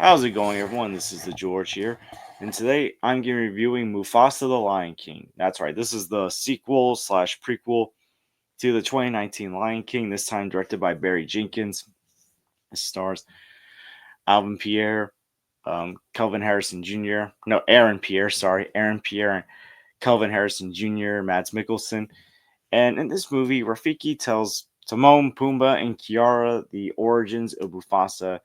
How's it going, everyone? This is the George here, and today I'm going to be reviewing Mufasa the Lion King. That's right, this is the sequel slash prequel to the 2019 Lion King, this time directed by Barry Jenkins. It stars Alvin Pierre, Kelvin Harrison Jr., no, Aaron Pierre, sorry, Aaron Pierre, and Kelvin Harrison Jr., Mads Mikkelsen. And in this movie, Rafiki tells Timon, Pumbaa, and Kiara the origins of Mufasa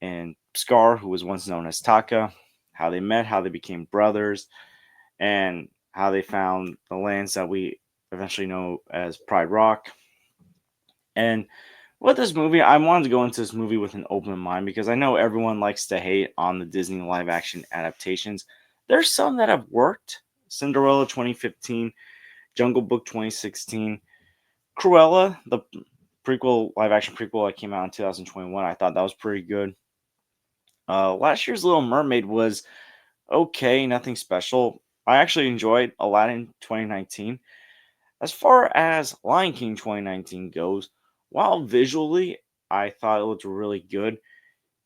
and Scar, who was once known as Taka, how they met, how they became brothers, and how they found the lands that we eventually know as Pride Rock. And with this movie, I wanted to go into this movie with an open mind because I know everyone likes to hate on the Disney live action adaptations. There's some that have worked. Cinderella 2015, Jungle Book 2016, Cruella, the prequel, live action prequel that came out in 2021. I thought that was pretty good. Last year's Little Mermaid was okay, nothing special. I actually enjoyed Aladdin 2019. As far as Lion King 2019 goes, while visually I thought it looked really good,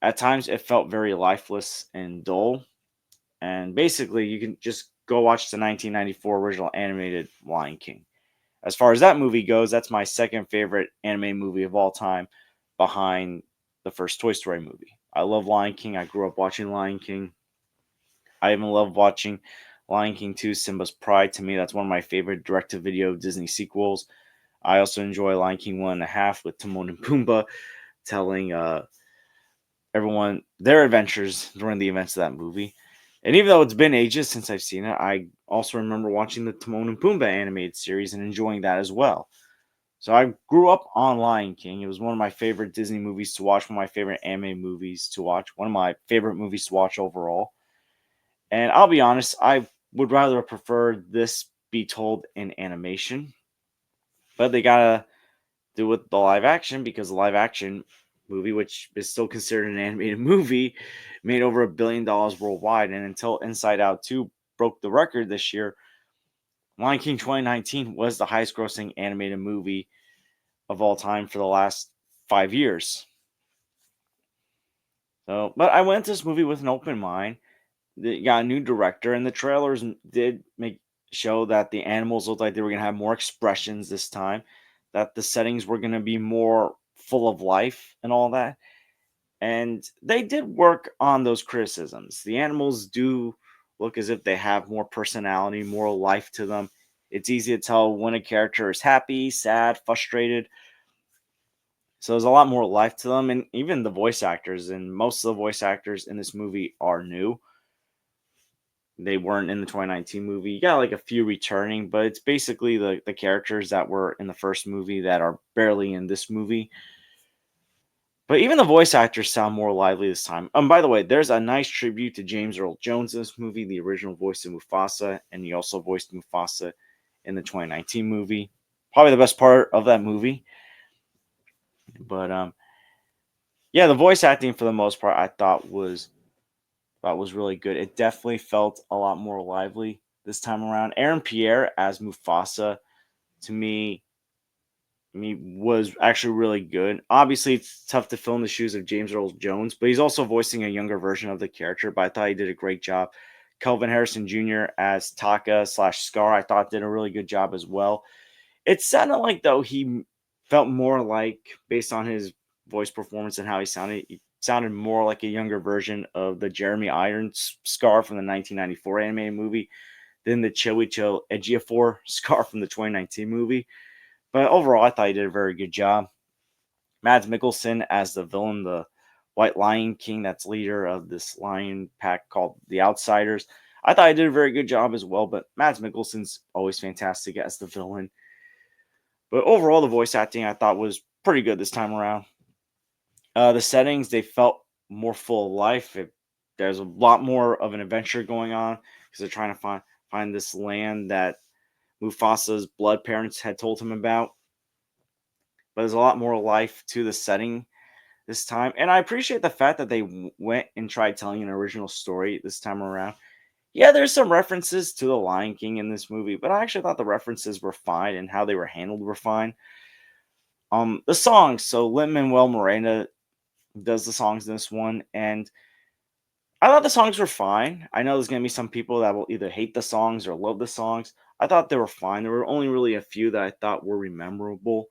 at times it felt very lifeless and dull. And basically, you can just go watch the 1994 original animated Lion King. As far as that movie goes, that's my second favorite anime movie of all time, behind the first Toy Story movie. I love Lion King. I grew up watching Lion King. I even love watching Lion King 2 Simba's Pride. To me, that's one of my favorite direct to video Disney sequels. I also enjoy Lion King 1.5 with Timon and Pumbaa telling everyone their adventures during the events of that movie. And even though it's been ages since I've seen it, I also remember watching the Timon and Pumbaa animated series and enjoying that as well. So I grew up on Lion King. It was one of my favorite Disney movies to watch, one of my favorite anime movies to watch, one of my favorite movies to watch overall. And I'll be honest, I would rather prefer this be told in animation, but they gotta do with the live action because the live action movie, which is still considered an animated movie, made over $1 billion worldwide. And until Inside Out 2 broke the record this year, Lion King 2019 was the highest grossing animated movie of all time for the last 5 years. So, but I went to this movie with an open mind. They got a new director, and the trailers did make show that the animals looked like they were gonna have more expressions this time, that the settings were gonna be more full of life and all that. And they did work on those criticisms. The animals do look as if they have more personality, more life to them. It's easy to tell when a character is happy, sad, frustrated. So there's a lot more life to them, and even the voice actors, and most of the voice actors in this movie are new. They weren't in the 2019 movie. You got like a few returning, but it's basically the characters that were in the first movie that are barely in this movie. But even the voice actors sound more lively this time. By the way, there's a nice tribute to James Earl Jones in this movie, the original voice of Mufasa, and he also voiced Mufasa in the 2019 movie. Probably the best part of that movie. But yeah, the voice acting for the most part I thought was really good. It definitely felt a lot more lively this time around. Aaron Pierre as Mufasa, to me was actually really good. Obviously, it's tough to fill in the shoes of James Earl Jones, but he's also voicing a younger version of the character. But I thought he did a great job. Kelvin Harrison Jr. as Taka slash Scar, I thought did a really good job as well. It sounded like though he felt more like, based on his voice performance and how he sounded more like a younger version of the Jeremy Irons Scar from the 1994 animated movie than the Chiwetel Ejiofor Scar from the 2019 movie. But overall, I thought he did a very good job. Mads Mikkelsen as the villain, the White Lion King, that's leader of this lion pack called the Outsiders. I thought he did a very good job as well, but Mads Mikkelsen's always fantastic as the villain. But overall, the voice acting I thought was pretty good this time around. The settings, they felt more full of life. There's a lot more of an adventure going on because they're trying to find this land that Mufasa's blood parents had told him about. But there's a lot more life to the setting this time, and I appreciate the fact that they went and tried telling an original story this time around. Yeah, there's some references to the Lion King in this movie, but I actually thought the references were fine and how they were handled were fine. The songs, so Lin Manuel Miranda does the songs in this one, and I thought the songs were fine. I know there's gonna be some people that will either hate the songs or love the songs. I thought they were fine. There were only really a few that I thought were memorable.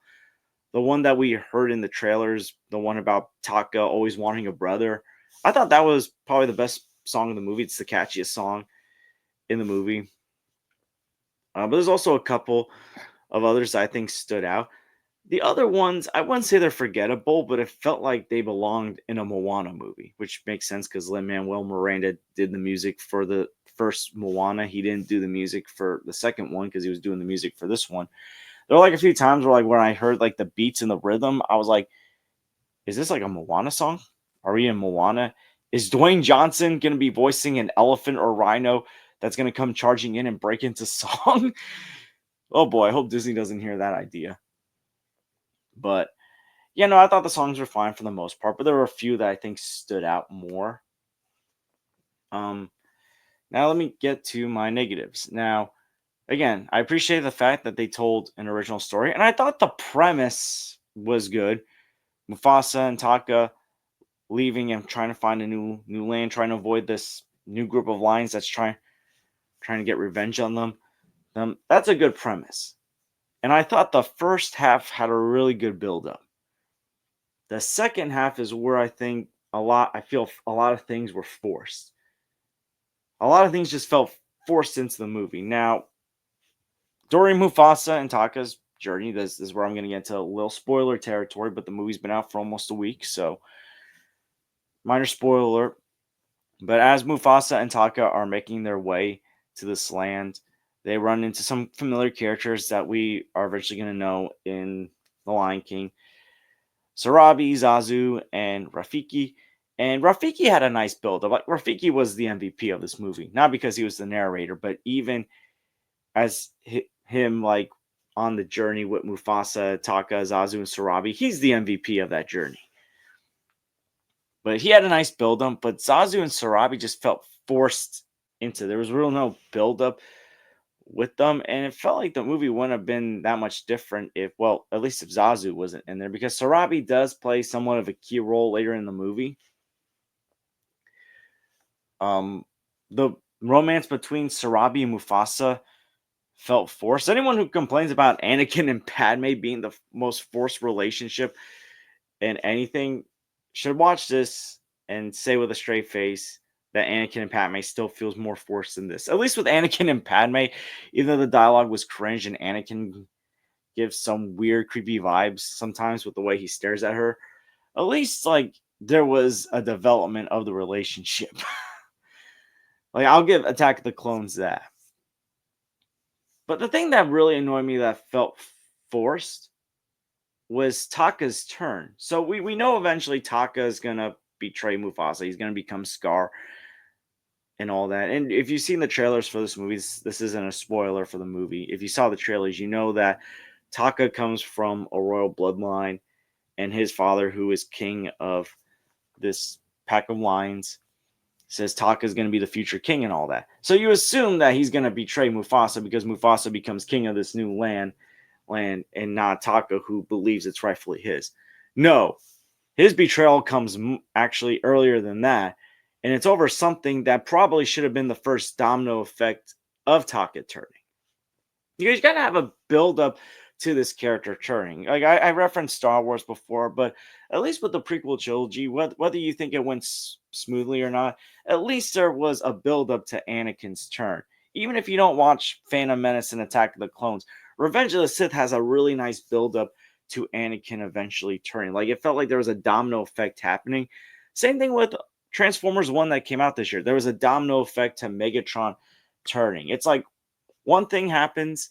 The one that we heard in the trailers, the one about Taka always wanting a brother, I thought that was probably the best song in the movie. It's the catchiest song in the movie. But there's also a couple of others I think stood out. The other ones, I wouldn't say they're forgettable, but it felt like they belonged in a Moana movie, which makes sense because Lin Manuel Miranda did the music for the first Moana. He didn't do the music for the second one because he was doing the music for this one. There were like a few times where, like, when I heard like the beats and the rhythm, I was like, "Is this like a Moana song? Are we in Moana? Is Dwayne Johnson gonna be voicing an elephant or rhino that's gonna come charging in and break into song?" Oh boy, I hope Disney doesn't hear that idea. But yeah, no, I thought the songs were fine for the most part, but there were a few that I think stood out more. Um, Now let me get to my negatives. Now, again, I appreciate the fact that they told an original story, and I thought the premise was good. Mufasa and Taka leaving and trying to find a new land, trying to avoid this new group of lions that's trying to get revenge on them. That's a good premise. And I thought the first half had a really good build up. The second half is where I feel a lot of things were forced. A lot of things just felt forced into the movie. Now, during Mufasa and Taka's journey, this is where I'm going to get into a little spoiler territory, but the movie's been out for almost a week, so minor spoiler. But as Mufasa and Taka are making their way to this land, they run into some familiar characters that we are eventually going to know in The Lion King. Sarabi, Zazu, and Rafiki. And Rafiki had a nice build. Like, Rafiki was the MVP of this movie, not because he was the narrator, but even as him like on the journey with Mufasa, Taka, Zazu, and Sarabi, he's the MVP of that journey. But he had a nice build up, but Zazu and Sarabi just felt forced into. There was real no build up with them, and it felt like the movie wouldn't have been that much different if, well, at least if Zazu wasn't in there, because Sarabi does play somewhat of a key role later in the movie. The romance between Sarabi and Mufasa felt forced. Anyone who complains about Anakin and Padme being the most forced relationship in anything should watch this and say with a straight face that Anakin and Padme still feels more forced than this. At least with Anakin and Padme, even though the dialogue was cringe and Anakin gives some weird, creepy vibes sometimes with the way he stares at her, at least like there was a development of the relationship. Like, I'll give Attack of the Clones that. But the thing that really annoyed me that felt forced was Taka's turn. So we know eventually Taka is gonna betray Mufasa. He's gonna become Scar and all that. And if you've seen the trailers for this movie, this isn't a spoiler for the movie. If you saw the trailers, you know that Taka comes from a royal bloodline, and his father, who is king of this pack of lions, says Taka is going to be the future king and all that. So you assume that he's going to betray Mufasa because Mufasa becomes king of this new land, and not Taka, who believes it's rightfully his. No, his betrayal comes actually earlier than that, and it's over something that probably should have been the first domino effect of Taka turning. You got to have a build up to this character turning. Like, I referenced Star Wars before, but at least with the prequel trilogy, whether you think it went smoothly or not, at least there was a build up to Anakin's turn. Even if you don't watch Phantom Menace and Attack of the Clones, Revenge of the Sith has a really nice build up to Anakin eventually turning. Like, it felt like there was a domino effect happening. Same thing with Transformers 1 that came out this year. There was a domino effect to Megatron turning. It's like one thing happens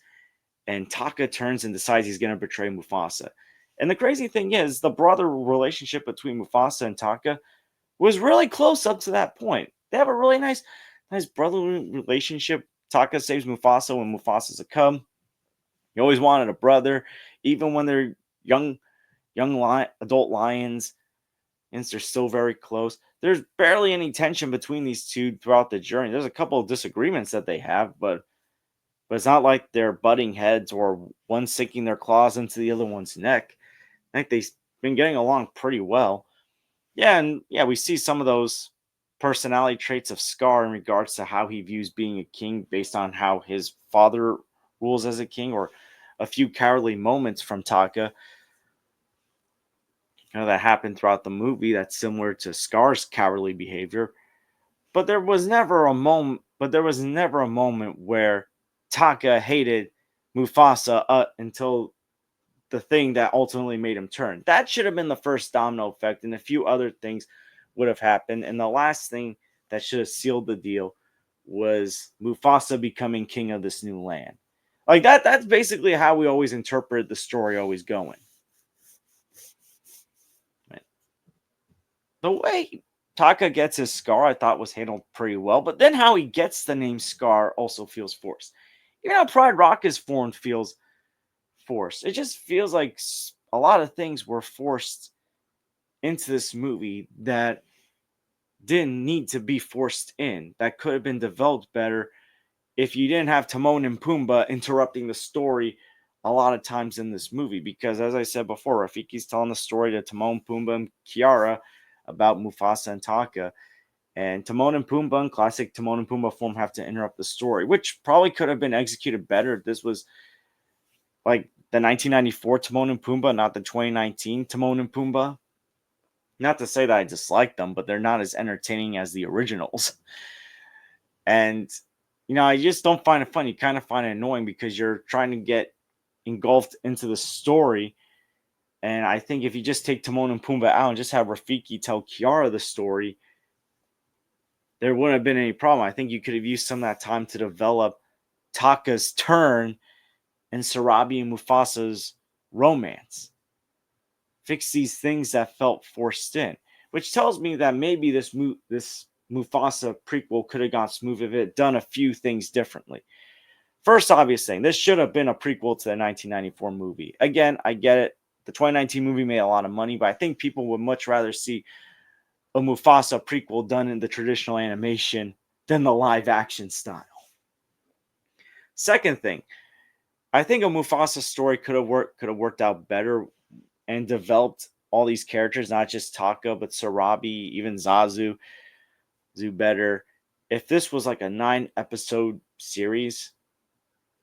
and Taka turns and decides he's going to betray Mufasa. And the crazy thing is, the brother relationship between Mufasa and Taka was really close up to that point. They have a really nice brotherly relationship. Taka saves Mufasa when Mufasa's a cub. He always wanted a brother, even when they're adult lions, and they're still very close. There's barely any tension between these two throughout the journey. There's a couple of disagreements that they have, but it's not like they're butting heads or one sinking their claws into the other one's neck. I think they've been getting along pretty well. Yeah, and yeah, we see some of those personality traits of Scar in regards to how he views being a king based on how his father rules as a king, or a few cowardly moments from Taka, that happened throughout the movie that's similar to Scar's cowardly behavior. But there was never a moment. But there was never a moment where Taka hated Mufasa until the thing that ultimately made him turn. That should have been the first domino effect, and a few other things would have happened. And the last thing that should have sealed the deal was Mufasa becoming king of this new land. Like that's basically how we always interpret the story always going. Right? The way Taka gets his scar, I thought was handled pretty well, but then how he gets the name Scar also feels forced. Even how Pride Rock is formed feels forced. It just feels like a lot of things were forced into this movie that didn't need to be forced in, that could have been developed better if you didn't have Timon and Pumbaa interrupting the story a lot of times in this movie. Because as I said before, Rafiki's telling the story to Timon, Pumbaa, and Kiara about Mufasa and Taka. And Timon and Pumbaa in classic Timon and Pumbaa form have to interrupt the story, which probably could have been executed better if this was like the 1994 Timon and Pumbaa, not the 2019 Timon and Pumbaa. Not to say that I dislike them, but they're not as entertaining as the originals. And I just don't find it fun. You kind of find it annoying because you're trying to get engulfed into the story. And I think if you just take Timon and Pumbaa out and just have Rafiki tell Kiara the story, there wouldn't have been any problem. I think you could have used some of that time to develop Taka's turn and Sarabi and Mufasa's romance. Fix these things that felt forced in, which tells me that maybe this Mufasa prequel could have gone smooth if it had done a few things differently. First obvious thing, this should have been a prequel to the 1994 movie. Again, I get it. The 2019 movie made a lot of money, but I think people would much rather see a Mufasa prequel done in the traditional animation than the live action style. Second thing, I think a Mufasa story could have worked out better and developed all these characters, not just Taka, but Sarabi, even Zazu, better. If this was like a 9-episode series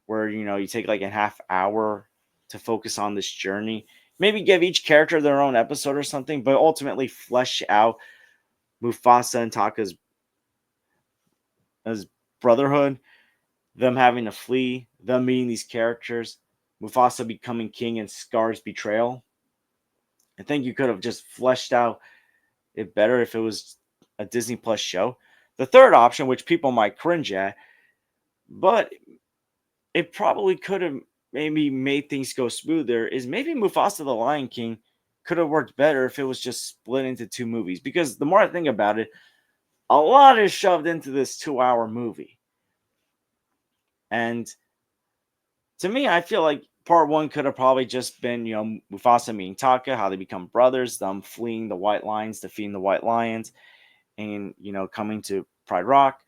where you take like a half hour to focus on this journey, maybe give each character their own episode or something, but ultimately flesh out Mufasa and Taka's as brotherhood, them having to flee, them meeting these characters, Mufasa becoming king, and Scar's betrayal. I think you could have just fleshed out it better if it was a Disney Plus show. The third option, which people might cringe at, but it probably could have maybe made things go smoother, is maybe Mufasa the Lion King could have worked better if it was just split into two movies. Because the more I think about it, a lot is shoved into this 2-hour movie. And to me, I feel like part one could have probably just been, Mufasa meeting Taka, how they become brothers, them fleeing the White Lions, defeating the White Lions, and, coming to Pride Rock.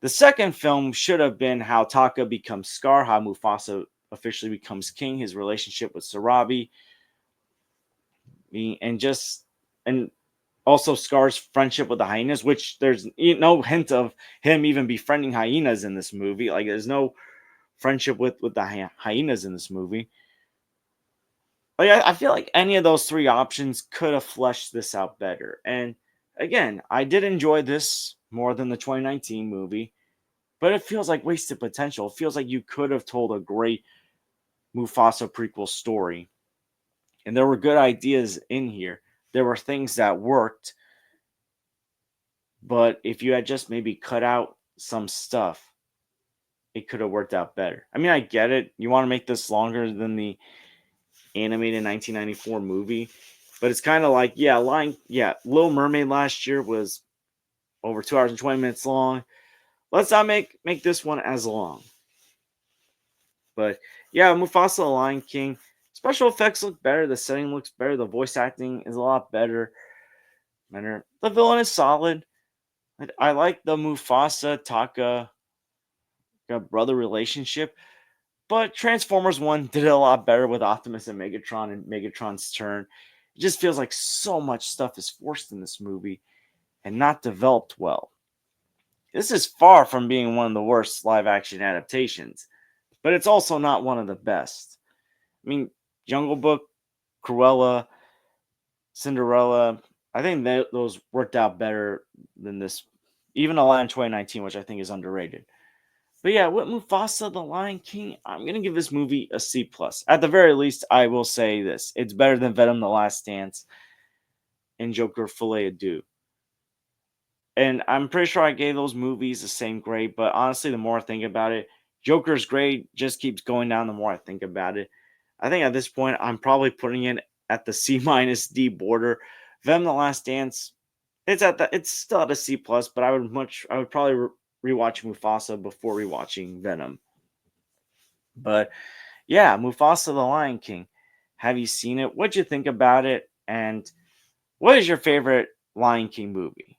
The second film should have been how Taka becomes Scar, how Mufasa officially becomes king, his relationship with Sarabi, and also Scar's friendship with the hyenas, which there's no hint of him even befriending hyenas in this movie. Like there's no friendship with the hyenas in this movie. Like I feel like any of those three options could have fleshed this out better. And again, I did enjoy this more than the 2019 movie. But it feels like wasted potential. It feels like you could have told a great Mufasa prequel story. And there were good ideas in here. There were things that worked. But if you had just maybe cut out some stuff, it could have worked out better. I mean, I get it. You want to make this longer than the animated 1994 movie. But it's kind of like, Little Mermaid last year was over 2 hours and 20 minutes long. Let's not make this one as long. But yeah, Mufasa the Lion King. Special effects look better. The setting looks better. The voice acting is a lot better. The villain is solid. I like the Mufasa Taka brother relationship. But Transformers 1 did it a lot better with Optimus and Megatron's turn. It just feels like so much stuff is forced in this movie. and not developed well. This is far from being one of the worst live action adaptations, but it's also not one of the best. I mean, Jungle Book, Cruella, Cinderella, I think those worked out better than this. Even Aladdin 2019, which I think is underrated. But yeah, with Mufasa, The Lion King, I'm gonna give this movie a C plus. At the very least, I will say this: it's better than Venom: The Last Dance and Joker: Filet Adieu. And I'm pretty sure I gave those movies the same grade. But honestly, the more I think about it, Joker's grade just keeps going down. The more I think about it, I think at this point I'm probably putting it at the C minus D border. Venom: The Last Dance, it's still at a C plus, but I would probably rewatch Mufasa before rewatching Venom. But yeah, Mufasa the Lion King. Have you seen it? What'd you think about it? And what is your favorite Lion King movie?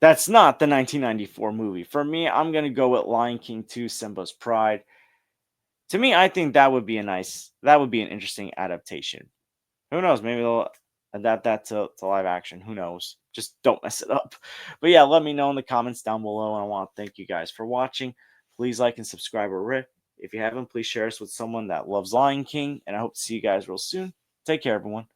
That's not the 1994 movie. For me, I'm going to go with Lion King 2 Simba's Pride. To me, I think that would be an interesting adaptation. Who knows? Maybe they'll adapt that to live action. Who knows? Just don't mess it up. But yeah, let me know in the comments down below. And I want to thank you guys for watching. Please like and subscribe or if you haven't, please share us with someone that loves Lion King. And I hope to see you guys real soon. Take care, everyone.